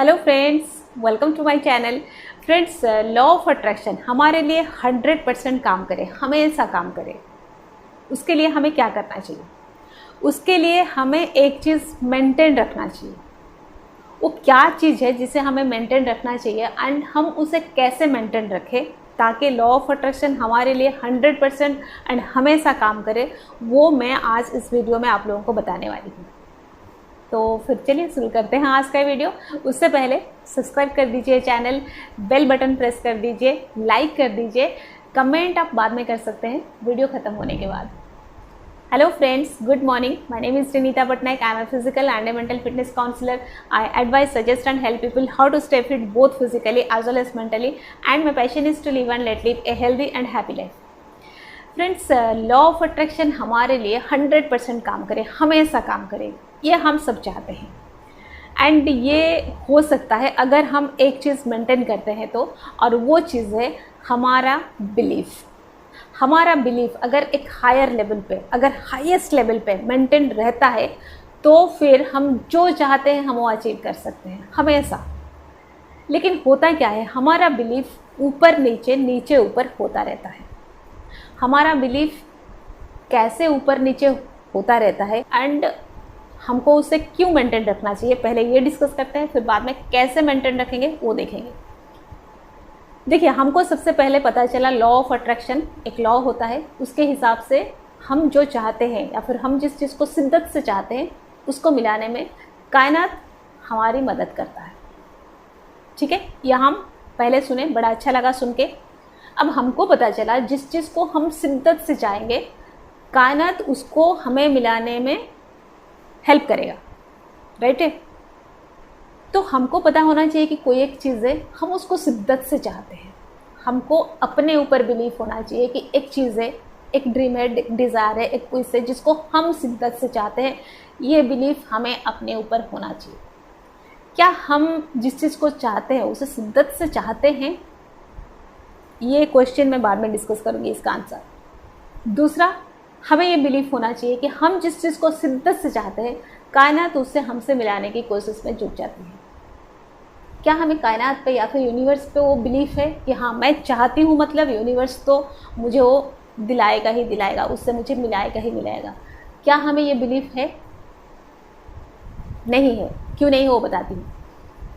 Hello friends, welcome to my channel. Friends, law of attraction हमारे लिए 100% काम करे, हमेशा काम करे। उसके लिए हमें क्या करना चाहिए? उसके लिए हमें एक चीज़ मेंटेन रखना चाहिए। वो क्या चीज़ है जिसे हमें मेंटेन रखना चाहिए एंड हम उसे कैसे मेंटेन रखें ताकि लॉ ऑफ अट्रैक्शन हमारे लिए 100% एंड हमेशा काम करे, वो मैं आज इस वीडियो में आप लोगों को बताने वाली हूँ। तो फिर चलिए शुरू करते हैं आज का वीडियो। उससे पहले सब्सक्राइब कर दीजिए चैनल, बेल बटन प्रेस कर दीजिए, लाइक कर दीजिए, कमेंट आप बाद में कर सकते हैं वीडियो ख़त्म होने के बाद। Hello friends, good morning. My name is Rinita Patnaik. I am a physical and a mental fitness counsellor. I advise, suggest and help people how to stay fit both physically as well as mentally, and my passion is to live and let live a healthy and happy life. Friends, law of attraction हमारे लिए 100% काम करे, हमेशा काम करे, ये हम सब चाहते हैं। एंड ये हो सकता है अगर हम एक चीज़ मेंटेन करते हैं तो, और वो चीज़ है हमारा बिलीफ। हमारा बिलीफ अगर एक हायर लेवल पे, अगर हाईएस्ट लेवल पे मेंटेन रहता है तो फिर हम जो चाहते हैं हम वो अचीव कर सकते हैं हमेशा। लेकिन होता क्या है, हमारा बिलीफ ऊपर नीचे नीचे ऊपर होता रहता है। हमारा बिलीफ कैसे ऊपर नीचे होता रहता है एंड हमको उसे क्यों मेंटेन रखना चाहिए, पहले ये डिस्कस करते हैं, फिर बाद में कैसे मेंटेन रखेंगे वो देखेंगे। देखिए, हमको सबसे पहले पता चला लॉ ऑफ अट्रैक्शन एक लॉ होता है। उसके हिसाब से हम जो चाहते हैं या फिर हम जिस चीज़ को शिद्दत से चाहते हैं उसको मिलाने में कायनात हमारी मदद करता है। ठीक है, यह हम पहले सुने, बड़ा अच्छा लगा सुन के। अब हमको पता चला जिस चीज़ को हम शिद्दत से चाहेंगे कायनात उसको हमें मिलाने में हेल्प करेगा, राइट है। तो हमको पता होना चाहिए कि कोई एक चीज़ है, हम उसको शिद्दत से चाहते हैं। हमको अपने ऊपर बिलीफ होना चाहिए कि एक चीज़ है, एक ड्रीम है, एक डिज़ायर है, एक कोई से जिसको हम शिद्दत से चाहते हैं। ये बिलीफ हमें अपने ऊपर होना चाहिए। क्या हम जिस चीज़ को चाहते हैं उसे शिद्दत से चाहते हैं? ये क्वेश्चन मैं बाद में डिस्कस करूँगी, इसका आंसर। दूसरा, हमें ये बिलीफ होना चाहिए कि हम जिस चीज़ को शिद्दत से चाहते हैं कायनात उससे हमसे मिलाने की कोशिश में जुट जाती है। क्या हमें कायनात पे या फिर यूनिवर्स पे वो बिलीफ है कि हाँ मैं चाहती हूँ, मतलब यूनिवर्स तो मुझे वो दिलाएगा ही दिलाएगा, उससे मुझे मिलाएगा ही मिलाएगा? क्या हमें ये बिलीफ है? नहीं है। क्यों नहीं है वो बताती हूँ।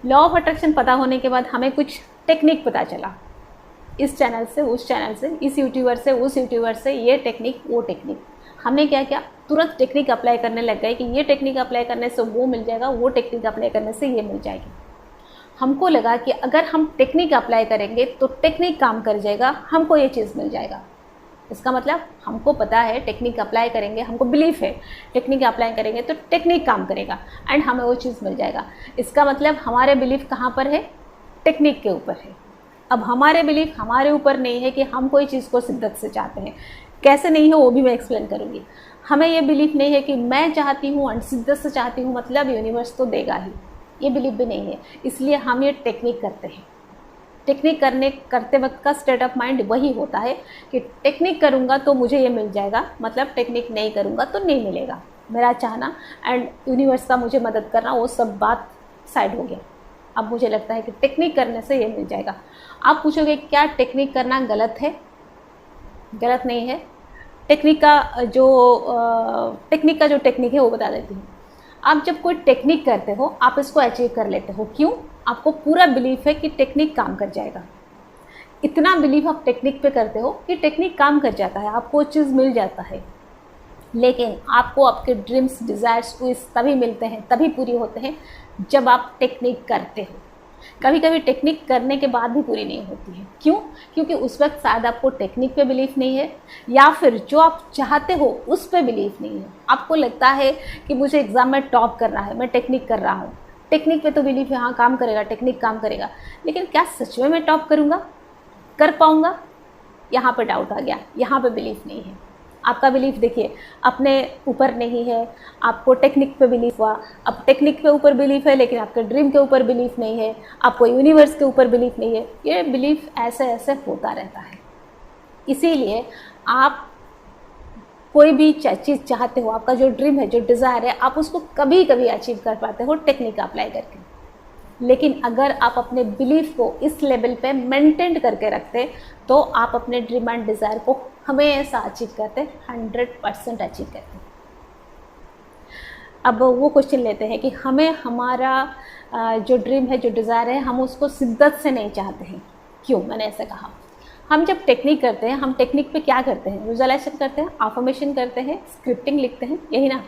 लॉ ऑफ अट्रैक्शन पता होने के बाद हमें कुछ टेक्निक पता चला, इस चैनल से उस चैनल से, इस यूट्यूबर से उस यूट्यूबर से, ये टेक्निक वो टेक्निक। हमने क्या किया, तुरंत टेक्निक अप्लाई करने लग गए कि ये टेक्निक अप्लाई करने से वो मिल जाएगा, वो टेक्निक अप्लाई करने से ये मिल जाएगी। हमको लगा कि अगर हम टेक्निक अप्लाई करेंगे तो टेक्निक काम कर जाएगा, हमको ये चीज़ मिल जाएगा। इसका मतलब हमको पता है टेक्निक अप्लाई करेंगे, हमको बिलीफ है टेक्निक अप्लाई करेंगे तो टेक्निक काम करेगा एंड हमें वो चीज़ मिल जाएगा। इसका मतलब हमारे बिलीफ कहाँ पर है? टेक्निक के ऊपर है। अब हमारे बिलीफ हमारे ऊपर नहीं है कि हम कोई चीज़ को शिद्दत से चाहते हैं। कैसे नहीं है वो भी मैं एक्सप्लेन करूँगी। हमें ये बिलीफ नहीं है कि मैं चाहती हूँ और शिद्दत से चाहती हूँ मतलब यूनिवर्स तो देगा ही, ये बिलीफ भी नहीं है। इसलिए हम ये टेक्निक करते हैं। टेक्निक करते वक्त का स्टेट ऑफ माइंड वही होता है कि टेक्निक करूँगा तो मुझे ये मिल जाएगा, मतलब टेक्निक नहीं करूँगा तो नहीं मिलेगा। मेरा चाहना एंड यूनिवर्स का मुझे मदद करना, वो सब बात साइड हो गया। अब मुझे लगता है कि टेक्निक करने से ये मिल जाएगा। आप पूछोगे क्या टेक्निक करना गलत है? गलत नहीं है। टेक्निक का जो टेक्निक है वो बता देती हूँ। आप जब कोई टेक्निक करते हो आप इसको अचीव कर लेते हो। क्यों? आपको पूरा बिलीफ है कि टेक्निक काम कर जाएगा। इतना बिलीफ आप टेक्निक पे करते हो कि टेक्निक काम कर जाता है, आपको वो चीज़ मिल जाता है। लेकिन आपको आपके ड्रीम्स, डिज़ायर्स तभी मिलते हैं, तभी पूरी होते हैं जब आप टेक्निक करते हो। कभी कभी टेक्निक करने के बाद भी पूरी नहीं होती है। क्यों? क्योंकि उस वक्त शायद आपको टेक्निक पे बिलीफ नहीं है या फिर जो आप चाहते हो उस पे बिलीफ नहीं है। आपको लगता है कि मुझे एग्ज़ाम में टॉप करना है, मैं टेक्निक कर रहा हूँ। टेक्निक पे तो बिलीफ है, हाँ काम करेगा, टेक्निक काम करेगा, लेकिन क्या सच में मैं टॉप करूँगा, कर पाऊँगा? यहाँ पर डाउट आ गया, यहाँ पर बिलीफ नहीं है। आपका बिलीफ देखिए अपने ऊपर नहीं है, आपको टेक्निक पे बिलीफ हुआ। अब टेक्निक के ऊपर बिलीफ है लेकिन आपके ड्रीम के ऊपर बिलीफ नहीं है, आपको यूनिवर्स के ऊपर बिलीफ नहीं है। ये बिलीफ ऐसे ऐसे होता रहता है। इसीलिए आप कोई भी चीज़ चाहते हो, आपका जो ड्रीम है, जो डिज़ायर है, आप उसको कभी कभी अचीव कर पाते हो टेक्निक अप्लाई करके। लेकिन अगर आप अपने बिलीफ को इस लेवल पे मेंटेन करके रखते तो आप अपने ड्रीम एंड डिज़ायर को हमेशा अचीव करते, 100% अचीव करते। अब वो क्वेश्चन लेते हैं कि हमें हमारा जो ड्रीम है, जो डिज़ायर है, हम उसको शिद्दत से नहीं चाहते हैं। क्यों? मैंने ऐसा कहा, हम जब टेक्निक करते हैं, हम टेक्निक पे क्या करते हैं? विजुअलाइजेशन करते हैं, अफर्मेशन करते हैं, स्क्रिप्टिंग लिखते हैं, यही ना।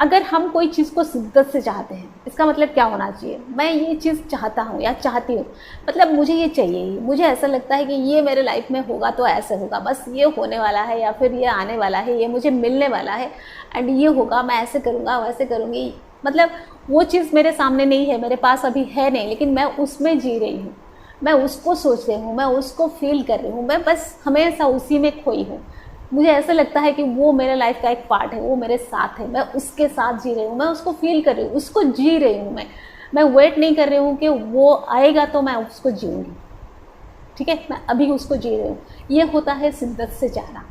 अगर हम कोई चीज़ को शिद्दत से चाहते हैं, इसका मतलब क्या होना चाहिए? मैं ये चीज़ चाहता हूँ या चाहती हूँ, मतलब मुझे ये चाहिए ही, मुझे ऐसा लगता है कि ये मेरे लाइफ में होगा तो ऐसे होगा, बस ये होने वाला है या फिर ये आने वाला है, ये मुझे मिलने वाला है एंड ये होगा, मैं ऐसे करूँगा, वैसे करूँगी। मतलब वो चीज़ मेरे सामने नहीं है, मेरे पास अभी है नहीं, लेकिन मैं उसमें जी रही हूँ, मैं उसको सोच रही हूँ, मैं उसको फील कर रही हूँ, मैं बस हमेशा उसी में खोई हूँ। मुझे ऐसा लगता है कि वो मेरे लाइफ का एक पार्ट है, वो मेरे साथ है, मैं उसके साथ जी रही हूँ, मैं उसको फील कर रही हूँ, उसको जी रही हूँ। मैं वेट नहीं कर रही हूँ कि वो आएगा तो मैं उसको जीऊँगी, ठीक है, मैं अभी उसको जी रही हूँ। ये होता है शिद्दत से चाहना।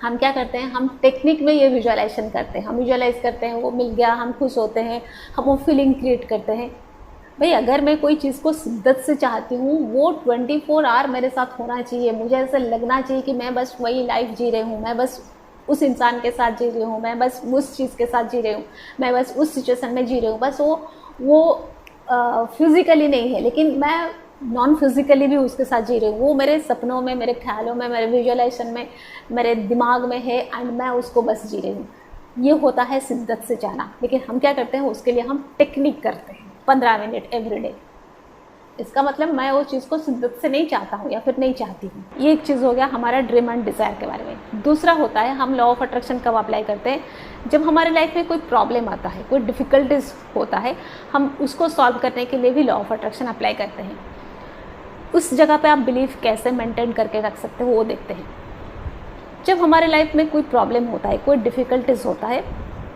हम क्या करते हैं? हम टेक्निक में ये विजुअलाइजेशन करते हैं, हम विजुअलाइज करते हैं, वो मिल गया, हम खुश होते हैं, हम वो फीलिंग क्रिएट करते हैं। भाई अगर मैं कोई चीज़ को शिद्दत से चाहती हूँ, वो 24 आवर मेरे साथ होना चाहिए, मुझे ऐसा लगना चाहिए कि मैं बस वही लाइफ जी रही हूँ, मैं बस उस इंसान के साथ जी रही हूँ, मैं बस उस चीज़ के साथ जी रही हूँ, मैं बस उस सिचुएशन में जी रही हूँ। बस वो फिज़िकली नहीं है, लेकिन मैं नॉन फिज़िकली भी उसके साथ जी रही हूँ, वो मेरे सपनों में, मेरे ख्यालों में, मेरे विजुअलाइजेशन में, मेरे दिमाग में है एंड मैं उसको बस जी रही हूँ। ये होता है शिद्दत से चाहना। लेकिन हम क्या करते हैं? उसके लिए हम टेक्निक करते हैं, 15 मिनट एवरी डे। इसका मतलब मैं वो चीज़ को शिद्दत से नहीं चाहता हूँ या फिर नहीं चाहती हूँ। ये एक चीज़ हो गया हमारा ड्रीम एंड डिज़ायर के बारे में। दूसरा होता है, हम लॉ ऑफ अट्रैक्शन कब अप्लाई करते हैं? जब हमारे लाइफ में कोई प्रॉब्लम आता है, कोई डिफ़िकल्टीज होता है, हम उसको सॉल्व करने के लिए भी लॉ ऑफ अट्रैक्शन अप्लाई करते हैं। उस जगह पे आप बिलीफ कैसे मेंटेन करके रख सकते हो वो देखते हैं। जब हमारे लाइफ में कोई प्रॉब्लम होता है, कोई डिफ़िकल्टीज होता है,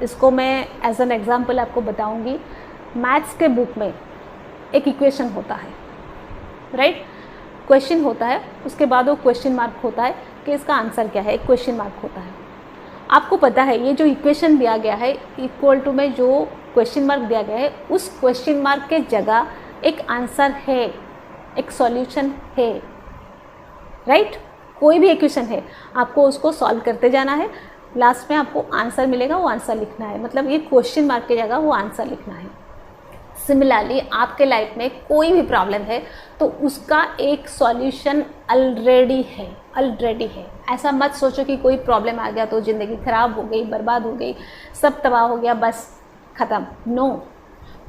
इसको मैं एज एन एग्जाम्पल आपको बताऊँगी। मैथ्स के बुक में एक इक्वेशन होता है, राइट? क्वेश्चन होता है, उसके बाद वो क्वेश्चन मार्क होता है कि इसका आंसर क्या है, एक क्वेश्चन मार्क होता है। आपको पता है ये जो इक्वेशन दिया गया है, इक्वल टू में जो क्वेश्चन मार्क दिया गया है, उस क्वेश्चन मार्क के जगह एक आंसर है, एक सॉल्यूशन है, राइट? कोई भी इक्वेशन है, आपको उसको सॉल्व करते जाना है, लास्ट में आपको आंसर मिलेगा, वो आंसर लिखना है। मतलब ये क्वेश्चन मार्क की जगह वो आंसर लिखना है। सिमिलरली आपके लाइफ में कोई भी प्रॉब्लम है तो उसका एक सॉल्यूशन ऑलरेडी है। ऐसा मत सोचो कि कोई प्रॉब्लम आ गया तो ज़िंदगी ख़राब हो गई, बर्बाद हो गई, सब तबाह हो गया, बस ख़त्म। नो,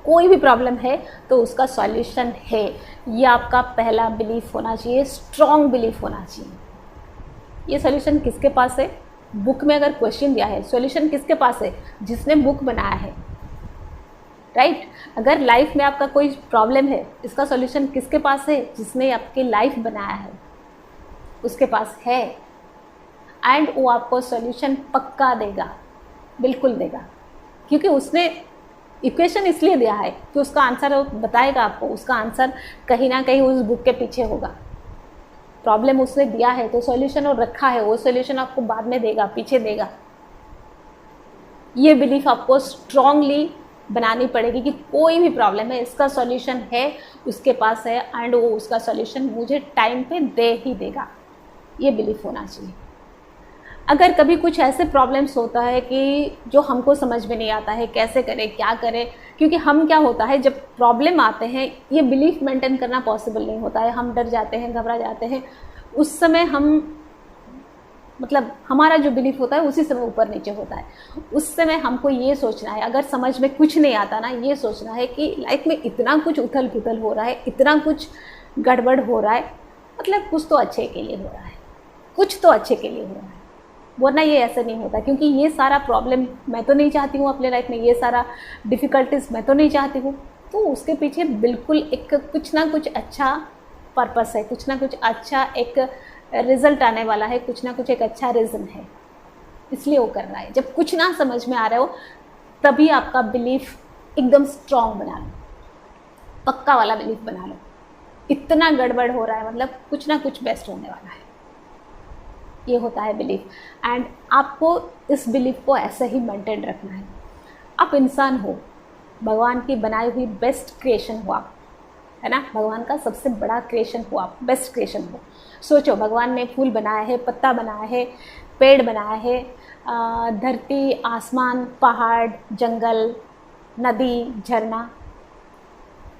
कोई भी प्रॉब्लम है तो उसका सॉल्यूशन है। ये आपका पहला बिलीफ होना चाहिए, स्ट्रॉन्ग बिलीफ होना चाहिए। ये सॉल्यूशन किसके पास है? बुक में अगर क्वेश्चन दिया है, सॉल्यूशन किसके पास है? जिसने बुक बनाया है, राइट? अगर लाइफ में आपका कोई प्रॉब्लम है, इसका सॉल्यूशन किसके पास है? जिसने आपकी लाइफ बनाया है, उसके पास है। एंड वो आपको सॉल्यूशन पक्का देगा, बिल्कुल देगा, क्योंकि उसने इक्वेशन इसलिए दिया है कि उसका आंसर वो बताएगा आपको। उसका आंसर कहीं ना कहीं उस बुक के पीछे होगा। प्रॉब्लम उसने दिया है तो सॉल्यूशन और रखा है, वो सॉल्यूशन आपको बाद में देगा, पीछे देगा। ये बिलीफ आपको स्ट्रांगली बनानी पड़ेगी कि कोई भी प्रॉब्लम है, इसका सॉल्यूशन है, उसके पास है एंड वो उसका सॉल्यूशन मुझे टाइम पे दे ही देगा। ये बिलीफ होना चाहिए। अगर कभी कुछ ऐसे प्रॉब्लम्स होता है कि जो हमको समझ में नहीं आता है, कैसे करें, क्या करें, क्योंकि हम क्या होता है, जब प्रॉब्लम आते हैं ये बिलीफ मेंटेन करना पॉसिबल नहीं होता है। हम डर जाते हैं, घबरा जाते हैं। उस समय हम मतलब हमारा जो बिलीफ होता है उसी समय ऊपर नीचे होता है। उस समय हमको ये सोचना है, अगर समझ में कुछ नहीं आता ना, ये सोचना है कि लाइफ में इतना कुछ उथल पुथल हो रहा है, इतना कुछ गड़बड़ हो रहा है, मतलब कुछ तो अच्छे के लिए हो रहा है, कुछ तो अच्छे के लिए हो रहा है, वरना ये ऐसा नहीं होता। क्योंकि ये सारा प्रॉब्लम मैं तो नहीं चाहती हूँ अपने लाइफ में, ये सारा डिफ़िकल्टीज मैं तो नहीं चाहती हूँ। तो उसके पीछे बिल्कुल एक कुछ ना कुछ अच्छा पर्पस है, कुछ ना कुछ अच्छा एक रिजल्ट आने वाला है, कुछ ना कुछ एक अच्छा रीज़न है, इसलिए वो कर रहा है। जब कुछ ना समझ में आ रहा हो तभी आपका बिलीफ एकदम स्ट्रॉन्ग बना लो, पक्का वाला बिलीफ बना लो। इतना गड़बड़ हो रहा है मतलब कुछ ना कुछ बेस्ट होने वाला है। ये होता है बिलीफ। एंड आपको इस बिलीफ को ऐसे ही मेंटेन रखना है। आप इंसान हो, भगवान की बनाई हुई बेस्ट क्रिएशन हो आप, है ना। भगवान का सबसे बड़ा क्रिएशन हो आप, बेस्ट क्रिएशन हो। सोचो, भगवान ने फूल बनाया है, पत्ता बनाया है, पेड़ बनाया है, धरती, आसमान, पहाड़, जंगल, नदी, झरना,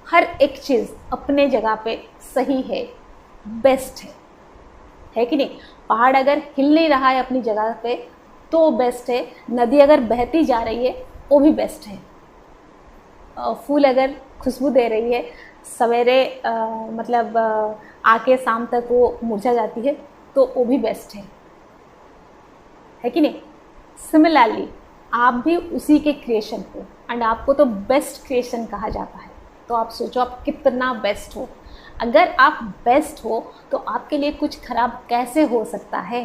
हर एक चीज़ अपने जगह पे सही है, बेस्ट है कि नहीं। पहाड़ अगर हिल नहीं रहा है अपनी जगह पे तो बेस्ट है, नदी अगर बहती जा रही है वो भी बेस्ट है, फूल अगर खुशबू दे रही है, सवेरे मतलब आके शाम तक वो मुरझा जाती है तो वो भी बेस्ट है कि नहीं। सिमिलरली आप भी उसी के क्रिएशन हो एंड आपको तो बेस्ट क्रिएशन कहा जाता है। तो आप सोचो आप कितना बेस्ट हो। अगर आप बेस्ट हो तो आपके लिए कुछ खराब कैसे हो सकता है,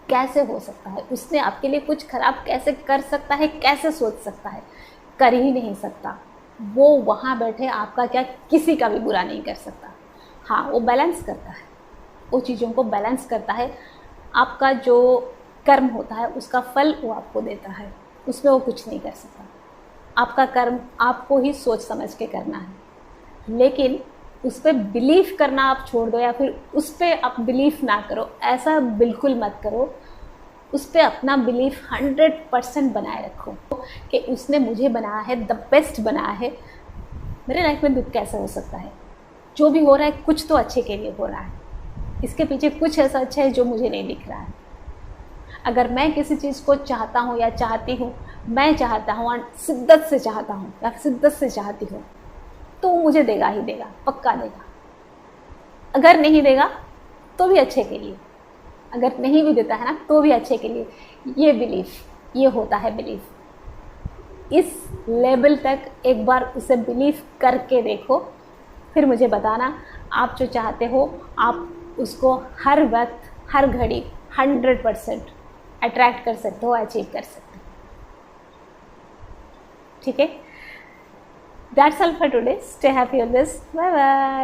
कैसे हो सकता है। उसने आपके लिए कुछ खराब कैसे कर सकता है, कैसे सोच सकता है, कर ही नहीं सकता। वो वहाँ बैठे आपका क्या, किसी का भी बुरा नहीं कर सकता। हाँ, वो बैलेंस करता है, वो चीज़ों को बैलेंस करता है। आपका जो कर्म होता है उसका फल वो आपको देता है, उसमें वो कुछ नहीं कर सकता। आपका कर्म आपको ही सोच समझ के करना है, लेकिन उस पर बिलीव करना आप छोड़ दो या फिर उस पर आप बिलीव ना करो, ऐसा बिल्कुल मत करो। उस पर अपना बिलीफ 100% बनाए रखो कि उसने मुझे बनाया है, द बेस्ट बनाया है। मेरे लाइफ में दुख कैसे हो सकता है, जो भी हो रहा है कुछ तो अच्छे के लिए हो रहा है, इसके पीछे कुछ ऐसा अच्छा है जो मुझे नहीं दिख रहा है। अगर मैं किसी चीज़ को चाहता हूँ या चाहती हूँ, मैं चाहता हूँ और शिद्दत से चाहता हूँ या शिद्दत से चाहती हूँ, तो वो मुझे देगा ही देगा, पक्का देगा। अगर नहीं देगा तो भी अच्छे के लिए, अगर नहीं भी देता है ना तो भी अच्छे के लिए। ये बिलीफ, ये होता है बिलीफ। इस लेवल तक एक बार उसे बिलीव करके देखो, फिर मुझे बताना आप जो चाहते हो आप उसको हर वक्त हर घड़ी 100% अट्रैक्ट कर सकते हो, अचीव कर सकते हो। ठीक है, that's all for today. Stay happy always, bye bye.